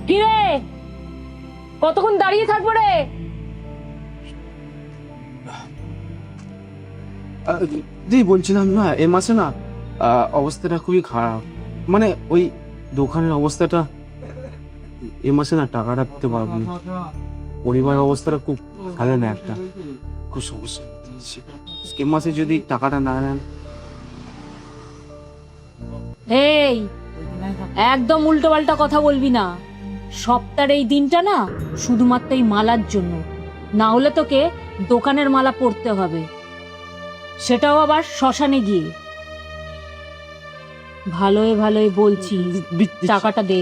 কি রে, কতক্ষণ দাঁড়িয়ে থাকবো রে? দি বলছিলাম না, এ মাসে না অবস্থাটা খুবই খারাপ। মানে ওই দোকানের অবস্থাটা, এ মাসে না টাকাটা দিতে পারবো না। পরিবারের অবস্থাটা খুব ভালো না, একটা খুব সমস্যা। এ মাসে যদি টাকাটা না নেন। এই, একদম উল্টো পাল্টা কথা বলবি না। সপ্তাহের এই দিনটা না শুধুমাত্র এই মালার জন্য, না হলে তোকে দোকানের মালা পরতে হবে, সেটাও আবার শ্মশানে গিয়ে। ভালোই ভালোই বলছি, টাকাটা দে।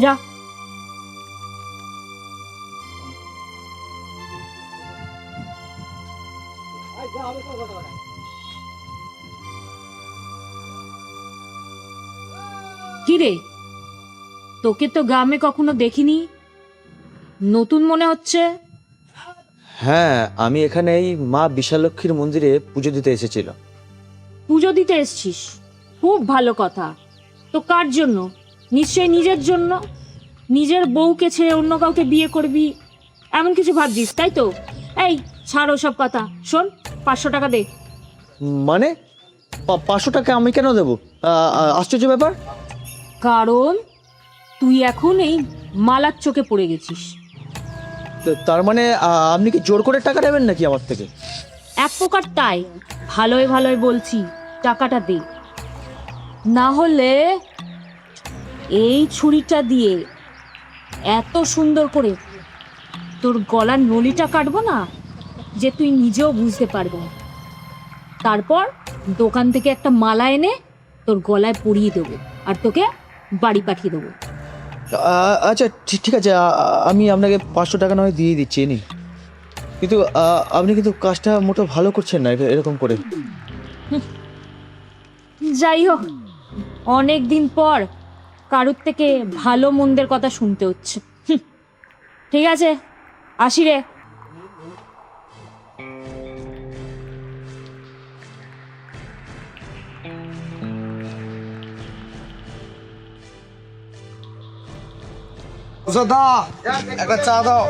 যা। কিরে, তোকে তো গ্রামে কখনো দেখিনি, নতুন মনে হচ্ছে। হ্যাঁ, আমি এখানে এই মা বিশালক্ষীর মন্দিরে পুজো দিতে এসেছিলাম। পুজো দিতে এসছিস, খুব ভালো কথা। তো কার জন্য? নিশ্চয়ই নিজের জন্য। নিজের বউকে ছেড়ে অন্য কাউকে বিয়ে করবি এমন কিছু ভাবছিস, তাই তো? এই ছাড় ওসব কথা, শোন, 500 টাকা দে। মানে 500 টাকা আমি কেন দেবো? আশ্চর্য ব্যাপার। কারণ তুই এখন এই মালার চোখে পড়ে গেছিস। তার মানে আপনি কি জোর করে টাকা নেবেন নাকি আমার থেকে? এক প্রকার তাই। ভালোই ভালোই বলছি, টাকাটা দে, না হলে এই ছুরিটা দিয়ে এত সুন্দর করে তোর গলার নলিটা কাটবো না যে তুই নিজেও বুঝতে পারবি না। তারপর দোকান থেকে একটা মালা এনে তোর গলায় পরিয়ে দেবো আর তোকে বাড়ি পাঠিয়ে দেবো। আচ্ছা ঠিক আছে, আমি আপনাকে 500 টাকা নয় দিয়ে দিচ্ছি নি। কিন্তু আপনি কিন্তু কাজটা মোটো ভালো করছেন না এরকম করে। যাই হোক, অনেক দিন পর কারুর থেকে ভালো মন্দের কথা শুনতে হচ্ছে। ঠিক আছে, আসি রে। একটা চা দাও।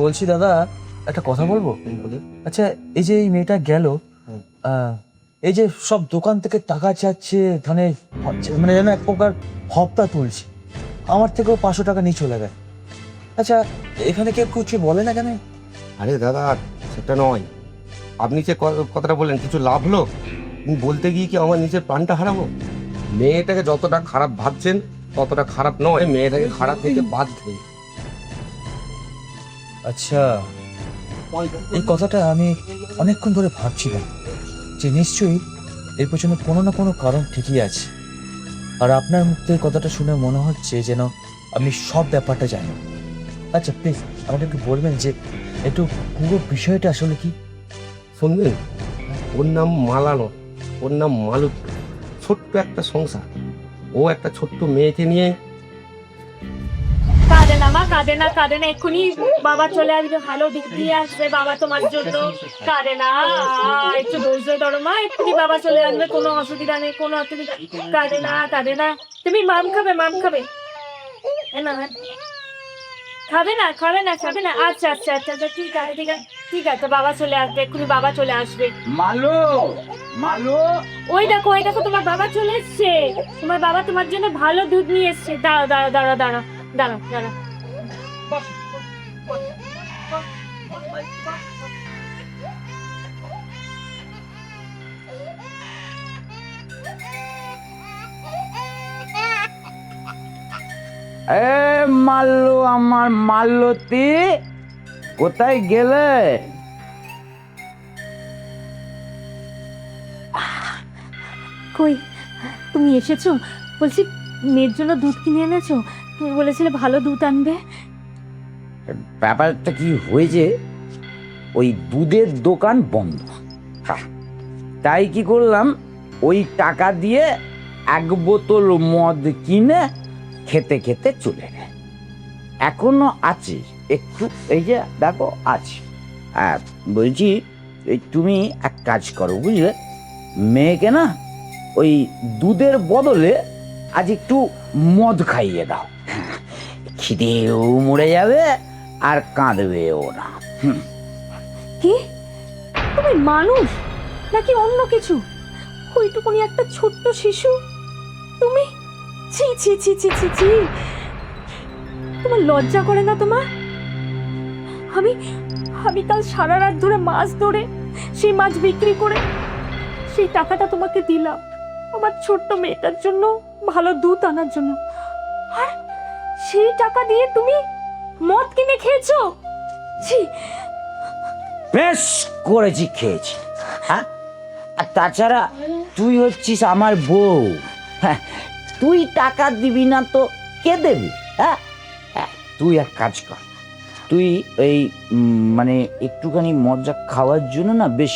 বলছি দাদা, একটা কথা বলবো? আচ্ছা, এই যে এই মেয়েটা গেল, এই যে সব দোকান থেকে টাকা চাচ্ছে, মানে মানে যেন এক প্রকার হপ্তা তুলছে, আমার থেকেও 500 টাকা নিয়ে চলে গেল। আচ্ছা, এখানে কেউ কিছু বলে না কেন? আরে দাদা, সেটা নয়। আপনি যে কথাটা বললেন, কিছু লাভ হলো? বলতে গিয়ে কি আমার নিজের প্রাণটা হারাবো? মেয়েটাকে যতটা খারাপ ভাবছেন ততটা খারাপ নয়, মেয়েটাকে খারাপ থেকে বাধ্য। আচ্ছা, এই কথাটা আমি অনেকক্ষণ ধরে ভাবছিলাম যে নিশ্চয়ই এর পেছনে কোনো না কোনো কারণ ঠিকই আছে। আর আপনার মুখ থেকে কথাটা শুনে মনে হচ্ছে যেন আমি সব ব্যাপারটা জানি। আচ্ছা প্লিজ আমাকে একটু বলবেন যে একটু পুরো বিষয়টা আসলে কি? শুনবেন? ওর নাম মালা নয়, ওর নাম মালতী। ছোট্ট একটা সংসার, ও একটা ছোট্ট মেয়েকে নিয়ে। কাঁদে না মা, কাঁদে না, কাঁদে না, এক্ষুনি বাবা চলে আসবে, ভালো দিক দিয়ে আসবে বাবা তোমার জন্য। কাঁদে না, একটু ধৈর্য ধরো মা, এক্ষুনি বাবা চলে আসবে, কোনো অসুবিধা নেই, কোনো অসুবিধা। কাঁদে না, কাঁদে না। তুমি মাম খাবে, মাম খাবে? না খাবে না, খাবে না, খাবে না? আচ্ছা আচ্ছা আচ্ছা আচ্ছা, ঠিক আছে ঠিক আছে ঠিক আছে, বাবা চলে আসবে, এক্ষুনি বাবা চলে আসবে। মালো মালো, ওই দেখো, ওই দেখো, তোমার বাবা চলে এসছে। তোমার বাবা তোমার জন্য ভালো দুধ নিয়ে এসছে। দাঁড়াও দাঁড়াও দাঁড়াও দাঁড়াও দাঁড়াও দাঁড়াও। এ মাল্লু, আমার মাল্লতি, কোথায় গেলে? কই, তুমি এসেছো? বলছি, মেয়ের জন্য দুধ কিনে এনেছো? তুমি বলেছিলে ভালো দুধ আনবে। ব্যাপারটা কি হয়েছে, ওই দুধের দোকান বন্ধ। তাই কি করলাম, ওই টাকা দিয়ে 1 বোতল মদ কিনে খেতে খেতে চলে গেল। এখনো আছে একটু, এই যে দেখো আছে। আর বলছি এই তুমি এক কাজ করো বুঝলে, মেয়েকে না ওই দুধের বদলে আজ একটু মদ খাইয়ে দাও, খিদেও মরে যাবে আর কাঁদবেও না। কি তুমি মানুষ নাকি অন্য কিছু? ওইটুকুনি একটা ছোট্ট শিশু তুমি? ছি ছি ছি ছি ছি ছি, তোমার লজ্জা করে না তোমার? আমি আমি কাল সারা রাত ধরে মাছ ধরে সেই মাছ বিক্রি করে সেই টাকাটা তোমাকে দিলাম আমার ছোট্ট মেয়েটার জন্য ভালো দুধ আনার জন্য, আর সেই টাকা দিয়ে তুমি মদ কিনে খেয়েছো? ছি! বেশ করেছি, খেয়েছি। হ্যাঁ, আর তাছাড়া তুই হচ্ছিস আমার বউ, হ্যাঁ, তুই টাকা দিবি না তো কে দেবি? হ্যাঁ, তুই এক কাজ কর, তুই এই মানে একটুখানি মজা খাওয়ার জন্য না বেশ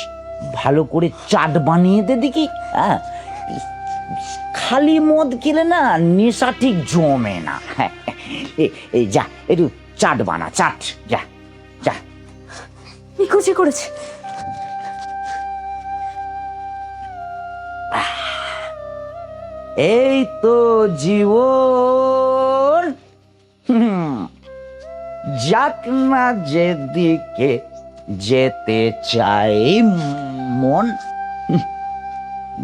ভালো করে চাট বানিয়ে দে দেখি। হ্যাঁ, খালি মদ খেলে না নেশা ঠিক জমে না। হ্যাঁ, এই যা একটু চাট বানা, চাট, যা যা। নিখুঁজি করেছে। এই তো জীবন, যাক না যেদিকে যেতে চাই মন,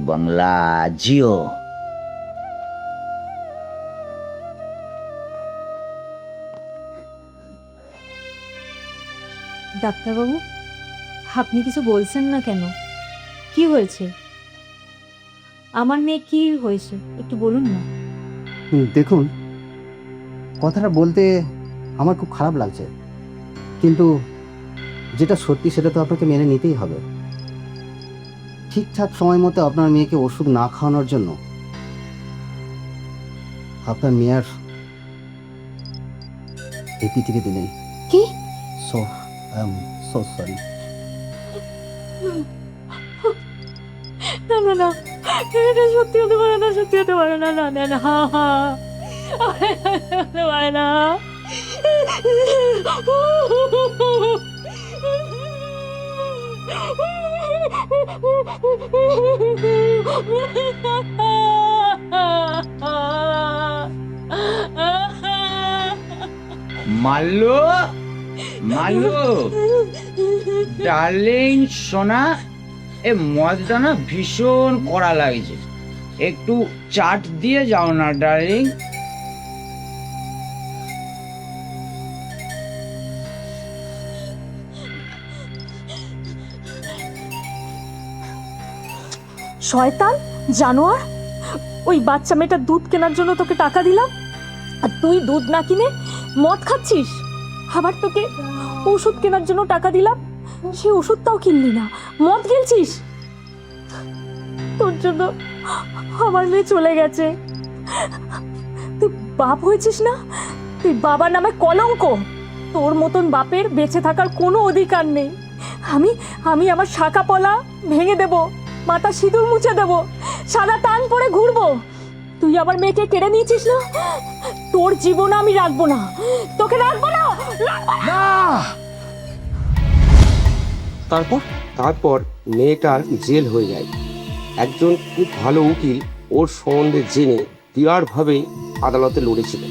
বাংলা জিও। ডাক্তারবাবু, আপনি কিছু বলছেন না কেন? কি হয়েছে? আমার মেয়ে কি হয়েছে একটু বলুন না। দেখুন, কথাটা বলতে আমার খুব খারাপ লাগছে, কিন্তু যেটা সত্যি সেটা তো আপনাকে মেনে নিতেই হবে। ঠিকঠাক সময় মতো আপনার মেয়েকে ওষুধ না খাওয়ানোর জন্য আপনার মেয়ের এই পৃথিবী দিলেন। কি? So I am so sorry. না না না, এটা সত্যি হতে পারে না, সত্যি হতে পারে না, না না না, হা হা হতে পারে না। মাল্লু, মাল্লু, ডার্লিং সোনা, এ মদটা না ভীষণ কড়া লাগছে, একটু চাট দিয়ে যাও না ডার্লিং। শয়তান জানোয়ার, ওই বাচ্চা মেয়েটার দুধ কেনার জন্য তোকে টাকা দিলাম, আর তুই দুধ না কিনে মদ খাচ্ছিস। আবার তোকে ওষুধ কেনার জন্য টাকা দিলাম, সে ওষুধটাও কিনলি না, মদ গিলছিস। তোর জন্য আমার মেয়ে চলে গেছে। তুই বাপ হয়েছিস না, তুই বাবা নামে কলঙ্ক। তোর মতন বাপের বেঁচে থাকার কোনো অধিকার নেই। আমি আমি আমার শাখা পলা ভেঙে দেব, মাথা সিঁদুর মুছে দেব, সাদা টান পরে ঘুরবো। তুই আমার মেয়েকে কেড়ে নিয়েছিস না, তোর জীবন আমি রাখবো না, তোকে রাখবো না। তারপর মেয়েটার জেল হয়ে যায়। একজন খুব ভালো উকিল ওর সম্বন্ধে জেনে ক্লিয়ারভাবে আদালতে লড়েছিল।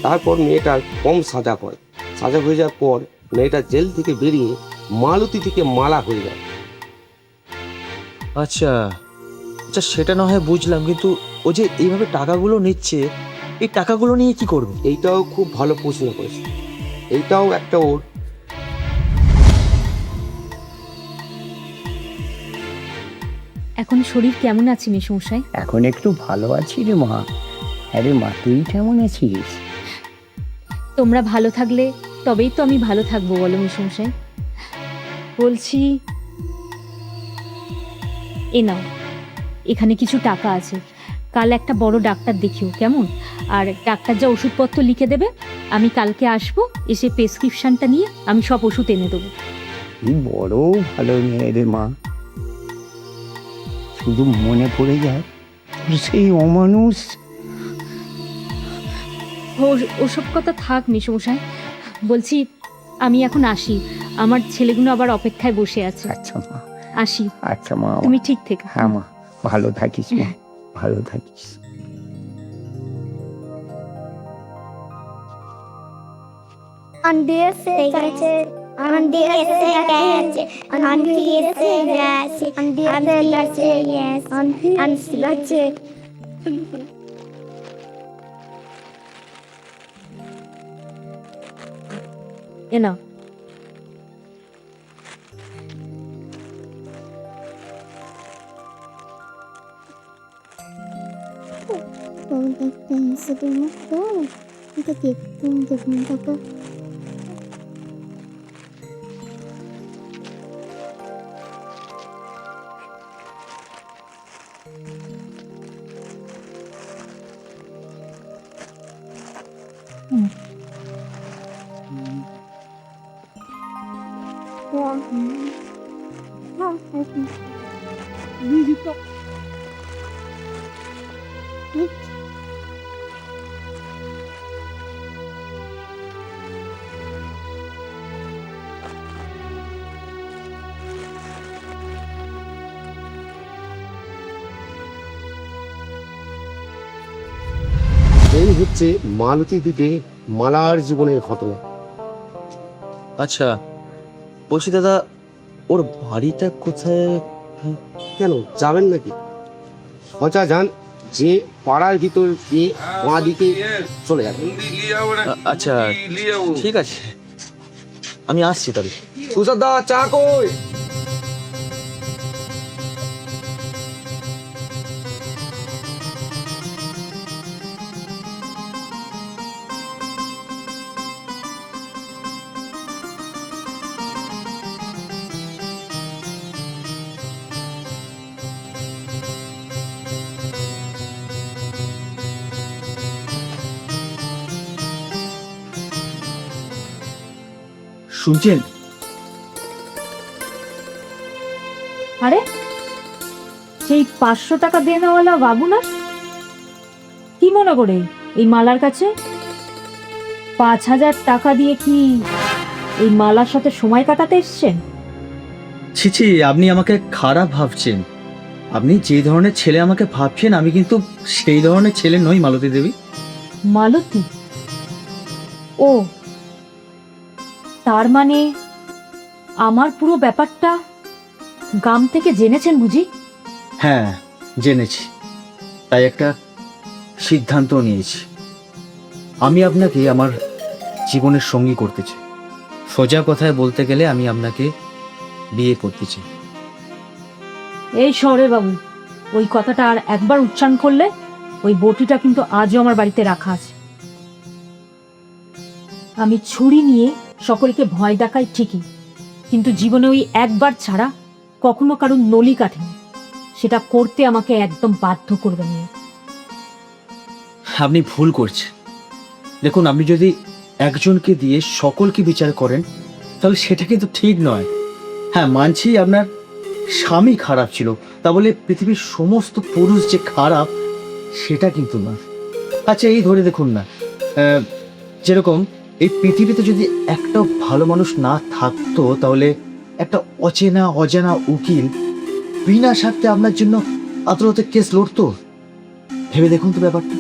তারপর মেয়েটার কম সাজা হয়। সাজা হয়ে যাওয়ার পর মেয়েটা জেল থেকে বেরিয়ে মালতী থেকে মালা হয়ে যায়। আচ্ছা আচ্ছা, সেটা না হয় বুঝলাম, কিন্তু ও যে এইভাবে টাকাগুলো নিচ্ছে, এই টাকাগুলো নিয়ে কি করবে? এইটাও খুব ভালো প্রশ্ন করেছে। এইটাও একটা ওর এখন শরীর কেমন আছে মেশমশাই? এখন একটু ভালো আছি রে মা। হ্যাঁ রে মা, তুই কেমন আছিস? তোমরা ভালো থাকলে তবেই তো আমি ভালো থাকবো, বলো মেশমশাই। বলছি, এ নাও, এখানে কিছু টাকা আছে, কাল একটা বড় ডাক্তার দেখিও কেমন, আর ডাক্তার যা ওষুধপত্র লিখে দেবে আমি কালকে আসবো, এসে প্রেসক্রিপশনটা নিয়ে আমি সব ওষুধ এনে দেবো। তুই বড় ভালো মেয়ে রে মা। শুধু মনে পড়ে যায় তোর সেই অমানুষ। ওসব কথা থাক মেশমশাই। বলছি, আমি এখন আসি, আমার ছেলেগুলো আবার অপেক্ষায় বসে আছে। আচ্ছা মা, আসি, আচ্ছা মা, তুমি ঠিক থেকো। হ্যাঁ মা, ভালো থাকিস মা, ভালো থাকিস। On this day, on this day, on this yes, on this yes, on this এ না, এই হচ্ছে মালতী দিকে মালার জীবনের ঘটনা। আচ্ছা বলছি দাদা, ওর বাড়িটা কোথায়? কেন যাবেন নাকি? সোজা যান, যে পাড়ার ভিতর দিয়ে বাঁ দিকে চলে যাবেন। আচ্ছা ঠিক আছে, আমি আসছি তাহলে। তুষার দা, চা কই? শুনছেন? আরে সেই 500 টাকা দেনাওয়ালা বাবু না? কি মনে করে এই মালার কাছে 5000 টাকা দিয়ে কি এই মালার সাথে সময় কাটাতে এসছেন? ছি ছি, আপনি আমাকে খারাপ ভাবছেন। আপনি যে ধরনের ছেলে আমাকে ভাবছেন, আমি কিন্তু সেই ধরনের ছেলে নই মালতী দেবী। মালতী? ও, তার মানে আমার পুরো ব্যাপারটা গ্রাম থেকে জেনেছেন বুঝি? হ্যাঁ জেনেছি, তাই একটা সিদ্ধান্ত নিয়েছি। আমি আপনাকে আমার জীবনের সঙ্গী করতে চাই। সোজা কথায় বলতে গেলে আমি আপনাকে বিয়ে করতে চাই। এই শহরে বাবু, ওই কথাটা আর একবার উচ্চারণ করলে ওই বটিটা কিন্তু আজও আমার বাড়িতে রাখা আছে। আমি ছুরি নিয়ে সকলকে ভয় দেখাই ঠিকই, কিন্তু জীবনে ওই একবার ছাড়া কখনো কারো নলি কাটেনি। সেটা করতে আমাকে একদম বাধ্য করবেন না। আপনি ভুল করছেন। দেখুন, আপনি যদি একজনকে দিয়ে সকলকে বিচার করেন তাহলে সেটা কিন্তু ঠিক নয়। হ্যাঁ মানছি আপনার স্বামী খারাপ ছিল, তা বলে পৃথিবীর সমস্ত পুরুষ যে খারাপ সেটা কিন্তু না। আচ্ছা এই ধরে দেখুন না, যেরকম এই পৃথিবীতে যদি একটা ভালো মানুষ না থাকতো তাহলে একটা অজানা উকিল বিনা স্বার্থে আপনার জন্য আদালতে কেস লড়তো। ভেবে দেখুন তো ব্যাপারটা।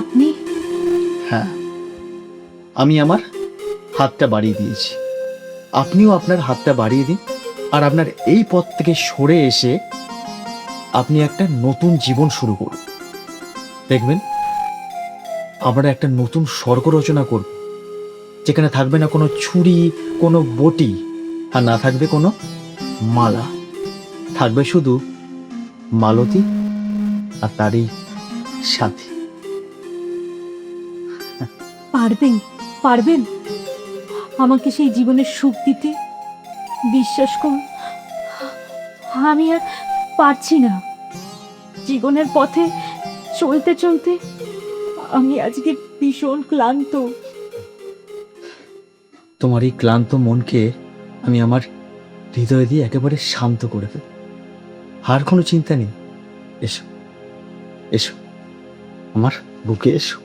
আপনি? হ্যাঁ, আমি আমার হাতটা বাড়িয়ে দিয়েছি, আপনিও আপনার হাতটা বাড়িয়ে দিন। আর আপনার এই পথ থেকে সরে এসে আপনি একটা নতুন জীবন শুরু করুন। দেখবেন আমরা একটা নতুন স্বর্গ রচনা করব, যেখানে থাকবে না কোনো ছুরি, কোনো বটি, আর না থাকবে কোনো মালা। থাকবে শুধু মালতী আর তারই সাথী। পারবেন, পারবেন আমাকে সেই জীবনের সুখ দিতে? বিশ্বাস করুন, আমি আর পারছি না। জীবনের পথে চলতে চলতে আমি আজকে ভীষণ ক্লান্ত। তোমার এই ক্লান্ত মনকে আমি আমার হৃদয় দিয়ে একেবারে শান্ত করে দেব। আর কোনো চিন্তা নেই। এসো এসো, আমার বুকে এসো।